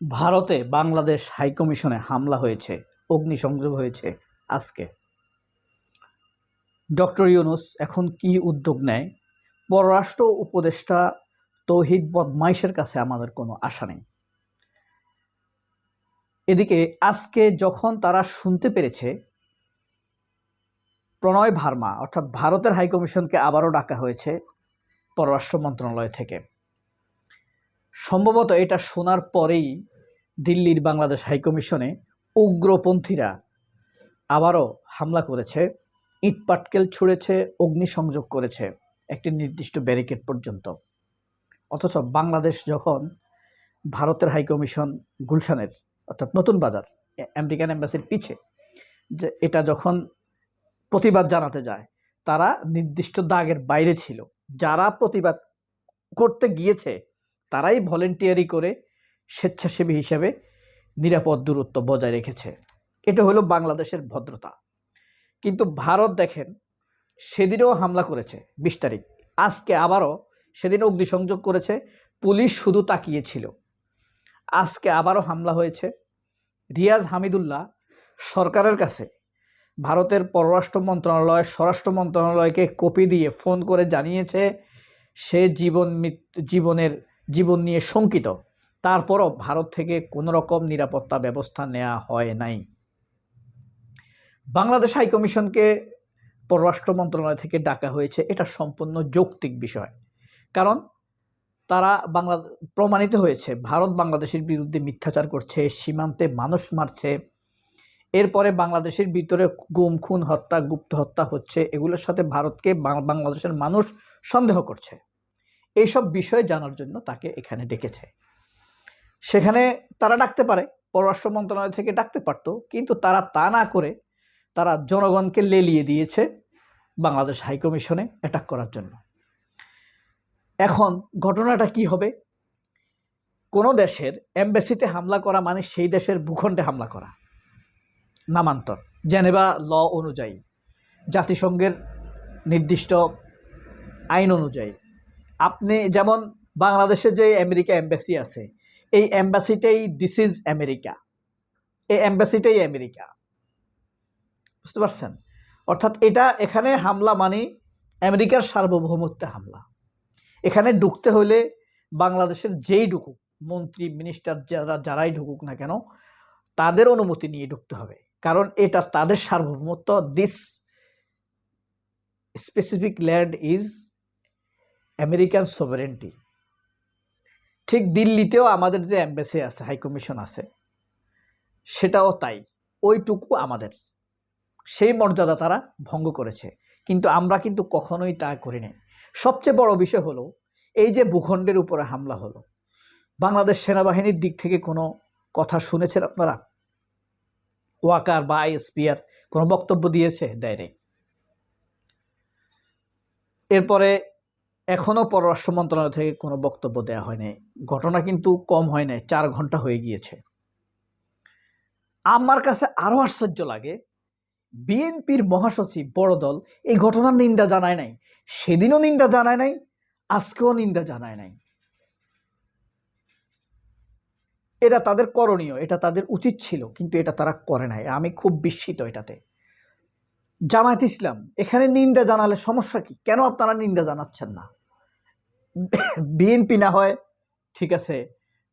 ভারতে বাংলাদেশ হাইকমিশনে হামলা হয়েছে, অগ্নিসংযোগ হয়েছে আজকে। ডক্টর ইউনূস এখন কি উদ্যোগ নেয়? পররাষ্ট্র উপদেষ্টা তৌহিদ বদমাইশের কাছে আমাদের কোনো আশা নেই। এদিকে আজকে যখন তারা শুনতে পেরেছে প্রণয় ভার্মা অর্থাৎ ভারতের হাইকমিশনকে আবারও ডাকা হয়েছে পররাষ্ট্র মন্ত্রণালয় থেকে, সম্ভবত এটা শোনার পরেই দিল্লির বাংলাদেশ হাইকমিশনে উগ্রপন্থীরা আবারও হামলা করেছে, ইটপাটকেল ছুঁড়েছে, অগ্নিসংযোগ করেছে একটি নির্দিষ্ট ব্যারিকেড পর্যন্ত। অথচ বাংলাদেশ যখন ভারতের হাইকমিশন গুলশানের অর্থাৎ নতুন বাজার আমেরিকান এম্বাসির পিছে যে এটা যখন প্রতিবাদ জানাতে যায়, তারা নির্দিষ্ট দাগের বাইরে ছিল। যারা প্রতিবাদ করতে গিয়েছে তারাই ভলেন্টিয়ারি করে স্বেচ্ছাসেবী হিসেবে নিরাপদ দূরত্ব বজায় রেখেছে। এটা হলো বাংলাদেশের ভদ্রতা। কিন্তু ভারত দেখেন, সেদিনও হামলা করেছে 20 তারিখ, আজকে আবারও, সেদিন অগ্নিসংযোগ করেছে, পুলিশ শুধু তাকিয়েছিল। আজকে আবারও হামলা হয়েছে। রিয়াজ হামিদুল্লাহ সরকারের কাছে ভারতের পররাষ্ট্র মন্ত্রণালয়, স্বরাষ্ট্র মন্ত্রণালয়কে কপি দিয়ে ফোন করে জানিয়েছে সে জীবন নিয়ে শঙ্কিত। তারপরও ভারত থেকে কোনো রকম নিরাপত্তা ব্যবস্থা নেওয়া হয় নাই। বাংলাদেশ হাইকমিশনকে পররাষ্ট্র মন্ত্রণালয় থেকে ডাকা হয়েছে, এটা সম্পূর্ণ যৌক্তিক বিষয়। কারণ তারা প্রমাণিত হয়েছে ভারত বাংলাদেশের বিরুদ্ধে মিথ্যাচার করছে, সীমান্তে মানুষ মারছে, এরপরে বাংলাদেশের ভিতরে গুম, খুন, হত্যা, গুপ্ত হত্যা হচ্ছে। এগুলোর সাথে ভারতকে বাংলাদেশের মানুষ সন্দেহ করছে। এইসব বিষয় জানার জন্য তাকে এখানে ডেকেছে। সেখানে তারা ডাকতে পারে, পররাষ্ট্র মন্ত্রণালয় থেকে ডাকতে পারত, কিন্তু তারা তা না করে তারা জনগণকে লেলিয়ে দিয়েছে বাংলাদেশ হাইকমিশনে অ্যাটাক করার জন্য। এখন ঘটনাটা কি হবে? কোনো দেশের এমবাসিতে হামলা করা মানে সেই দেশের ভূখণ্ডে হামলা করা, নামান্তর, জেনেভা ল অনুযায়ী, জাতিসংঘের নির্দিষ্ট আইন অনুযায়ী। আপনি যেমন বাংলাদেশে যে আমেরিকা এম্বাসি আছে, এই এম্বাসিটাই দিস ইজ আমেরিকা, এই এম্বাসিটাই আমেরিকা, বুঝতে পারছেন? অর্থাৎ এখানে হামলা মানে আমেরিকার সার্বভৌমত্বে হামলা। এখানে ঢুকতে হলে বাংলাদেশের যেই ঢুকুক, মন্ত্রী মিনিস্টার যারাই ঢুকুক না কেন, তাদের অনুমতি নিয়ে ঢুকতে হবে। কারণ এটা তাদের সার্বভৌমত্ব। This specific land is American sovereignty. ঠিক দিল্লিতেও আমাদের যে এম্বাসি আছে, হাইকমিশন আছে, সেটাও তাই, ওইটুকু আমাদের। সেই মর্যাদা তারা ভঙ্গ করেছে, কিন্তু আমরা কিন্তু কখনোই তা করিনি। সবচেয়ে বড় বিষয় হলো এই যে ভূখণ্ডের উপরে হামলা হলো, বাংলাদেশ সেনাবাহিনীর দিক থেকে কোনো কথা শুনেছেন আপনারা? ওয়াকার বা আইএসপিআর কোনো বক্তব্য দিয়েছে? দেয়নি। এরপরে এখনও পররাষ্ট্র মন্ত্রণালয় থেকে কোনো বক্তব্য দেওয়া হয়নি। ঘটনা কিন্তু কম হয় নাই, 4 ঘন্টা হয়ে গিয়েছে। আমার কাছে আরও আশ্চর্য লাগে, বিএনপির মহাসচিব, বড় দল, এই ঘটনার নিন্দা জানায় নাই। সেদিনও নিন্দা জানায় নাই, আজকেও নিন্দা জানায় নাই। এটা তাদের করণীয়, এটা তাদের উচিত ছিল, কিন্তু এটা তারা করে নাই। আমি খুব বিস্মিত এটাতে। জামায়াত ইসলাম এখানে নিন্দা জানালে সমস্যা কি? কেন আপনারা নিন্দা জানাচ্ছেন না? বিএনপি না হয় ঠিক আছে,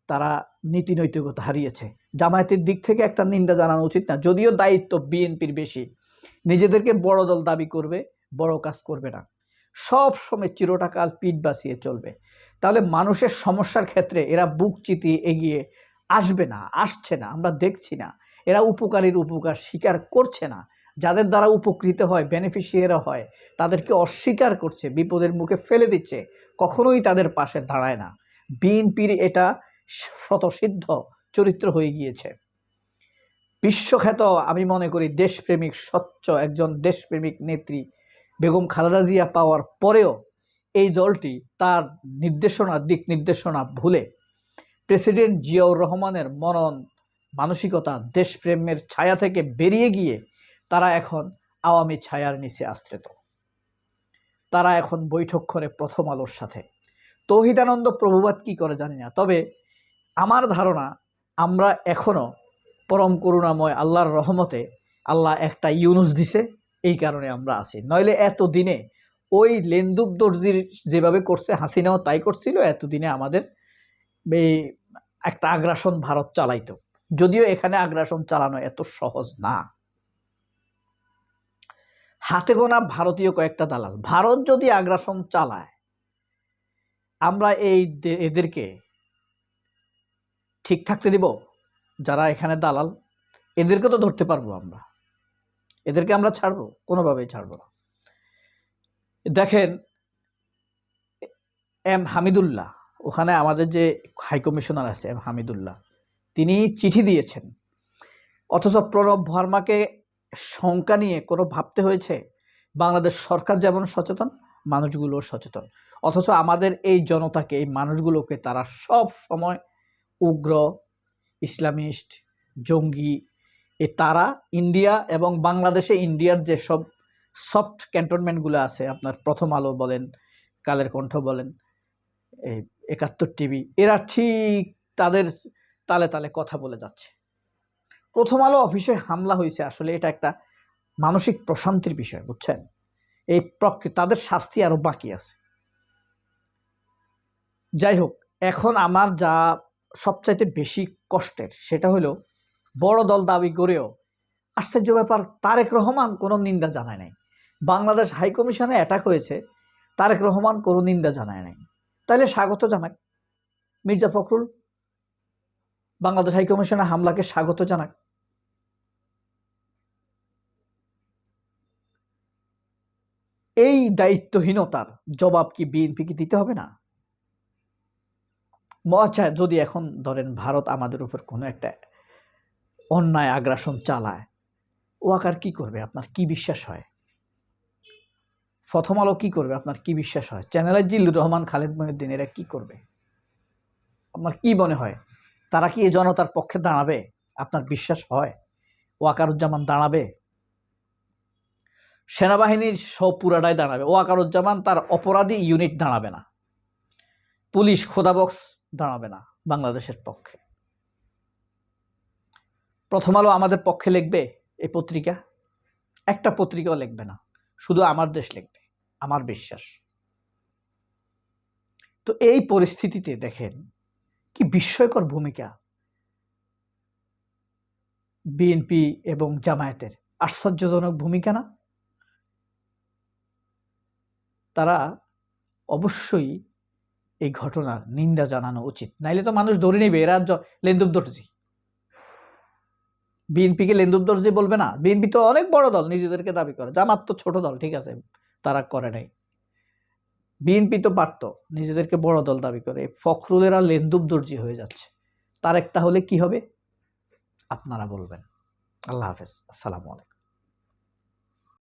তারা নীতি নৈতিকতা হারিয়েছে, জামায়াতের দিক থেকে একটা নিন্দা জানানো উচিত না? যদিও দায়িত্ব বিএনপির বেশি, নিজেদেরকে বড় দল দাবি করবে, বড় কাজ করবে না, সব সময় চিরটাকাল পিঠ বাঁচিয়ে চলবে। তাহলে মানুষের সমস্যার ক্ষেত্রে এরা বুক চিতিয়ে এগিয়ে আসবে না, আসছে না, আমরা দেখছি না। এরা উপকারীর উপকার স্বীকার করছে না। যাদের দ্বারা উপকৃত হয়, বেনিফিশিয়ারি হয়, তাদেরকে অস্বীকার করছে, বিপদের মুখে ফেলে দিচ্ছে, কখনোই তাদের পাশে দাঁড়ায় না। বিএনপির এটা স্বতঃসিদ্ধ চরিত্র হয়ে গিয়েছে। বিশ্বখ্যাত, আমি মনে করি দেশপ্রেমিক, স্বচ্ছ একজন দেশপ্রেমিক নেত্রী বেগম খালেদা জিয়া পাওয়ার পরেও এই দলটি তার দিক নির্দেশনা ভুলে প্রেসিডেন্ট জিয়াউর রহমানের মনন মানসিকতা, দেশপ্রেমের ছায়া থেকে বেরিয়ে গিয়ে তারা এখন আওয়ামী ছায়ার নিচে আশ্রিত। তারা এখন বৈঠক করে প্রথম আলোর সাথে। তৌহিদানন্দ প্রভুবাদ কি করে জানি না, তবে আমার ধারণা আমরা এখনও পরম করুণাময় আল্লাহর রহমতে আল্লাহ একটা ইউনুস দিছে, এই কারণে আমরা আছি। নইলে এতদিনে ওই লেন্দুব দর্জির যেভাবে করছে হাসিনাও তাই করছিল, এতদিনে আমাদের এই একটা আগ্রাসন ভারত চালাইতো। যদিও এখানে আগ্রাসন চালানো এত সহজ না। হাতে গোনা ভারতীয় কয়েকটা দালাল, ভারত যদি আগ্রাসন চালায় আমরা এদেরকে ঠিক থাকতে দিব? যারা এখানে দালাল, এদেরকে তো ধরতে পারবো আমরা, এদেরকে আমরা ছাড়বো? কোনোভাবেই ছাড়বো না। দেখেন এম হামিদুল্লাহ, ওখানে আমাদের যে হাইকমিশনার আছে এম হামিদুল্লাহ, তিনি চিঠি দিয়েছেন, অথচ প্রণব ভার্মাকে শঙ্কা নিয়ে কোনো ভাবতে হয়েছে? বাংলাদেশ সরকার যেমন সচেতন, মানুষগুলো সচেতন, অথচ আমাদের এই জনতাকে, এই মানুষগুলোকে তারা সব সময় উগ্র, ইসলামিস্ট, জঙ্গি, তারা ইন্ডিয়া এবং বাংলাদেশে ইন্ডিয়ার যেসব সফট ক্যান্টনমেন্টগুলো আছে, আপনার প্রথম আলো বলেন, কালের কণ্ঠ বলেন, এই ৭১ টিভি, এরা ঠিক তাদের তালে তালে কথা বলে যাচ্ছে। প্রথম আলো অফিসে হামলা হয়েছে, আসলে এটা একটা মানসিক প্রশান্তির বিষয়, বুঝছেন? এই তাদের শাস্তি আরও বাকি আছে। যাই হোক, এখন আমার যা সবচাইতে বেশি কষ্টের সেটা হলো, বড় দল দাবি করেও আশ্চর্য ব্যাপার, তারেক রহমান কোনো নিন্দা জানায় নাই। বাংলাদেশ হাইকমিশনে অ্যাটাক হয়েছে, তারেক রহমান কোনো নিন্দা জানায় নাই। তাহলে স্বাগত জানাক মির্জা ফখরুল, বাংলাদেশ হাইকমিশনে হামলাকে স্বাগত জানাক। এই দায়িত্বহীনতার জবাব কি বিএনপিকে দিতে হবে না? আচ্ছা, যদি এখন ধরেন ভারত আমাদের উপর কোনো একটা অন্যায় আগ্রাসন চালায়, ওয়াকার কি করবে? আপনার কি বিশ্বাস হয়? প্রথম আলো কি করবে? আপনার কি বিশ্বাস হয়? চ্যানেলের জিল্লুর রহমান, খালেদ মহিউদ্দিন, এরা কি করবে? আপনার কি মনে হয়? তারা কি এই জনতার পক্ষে দাঁড়াবে? আপনার বিশ্বাস হয় ওয়াকারুজ্জামান দাঁড়াবে? সেনাবাহিনীর সব পুরাটাই দাঁড়াবে, ওয়াকারুজ্জামান তার অপরাধী ইউনিট দাঁড়াবে না, পুলিশ খোদাবক্স দাঁড়াবে না বাংলাদেশের পক্ষে। প্রথম আলো আমাদের পক্ষে লিখবে এই পত্রিকা? একটা পত্রিকাও লিখবে না, শুধু আমার দেশ লিখবে, আমার বিশ্বাস। তো এই পরিস্থিতিতে দেখেন কি বিস্ময়কর ভূমিকা বিএনপি এবং জামায়াতের, আশ্চর্যজনক ভূমিকা না? তারা অবশ্যই এই ঘটনার নিন্দা জানানো উচিত, নাইলে তো মানুষ ধরে নেবে এরা লেন্দুব দর্জি। বিএনপিকে লেন্দুব দর্জি বলবে না? বিএনপি তো অনেক বড় দল, নিজেদেরকে দাবি করে। জামাত তো ছোট দল, ঠিক আছে, তারা করে নাই। বিএনপি তো পারত, নিজেদেরকে বড় দল দাবি করে। ফখরুলেরা লেন্দুব দর্জি হয়ে যাচ্ছে, তার একটা হলে কি হবে আপনারা বলবেন। আল্লাহ হাফেজ, আসসালামু আলাইকুম।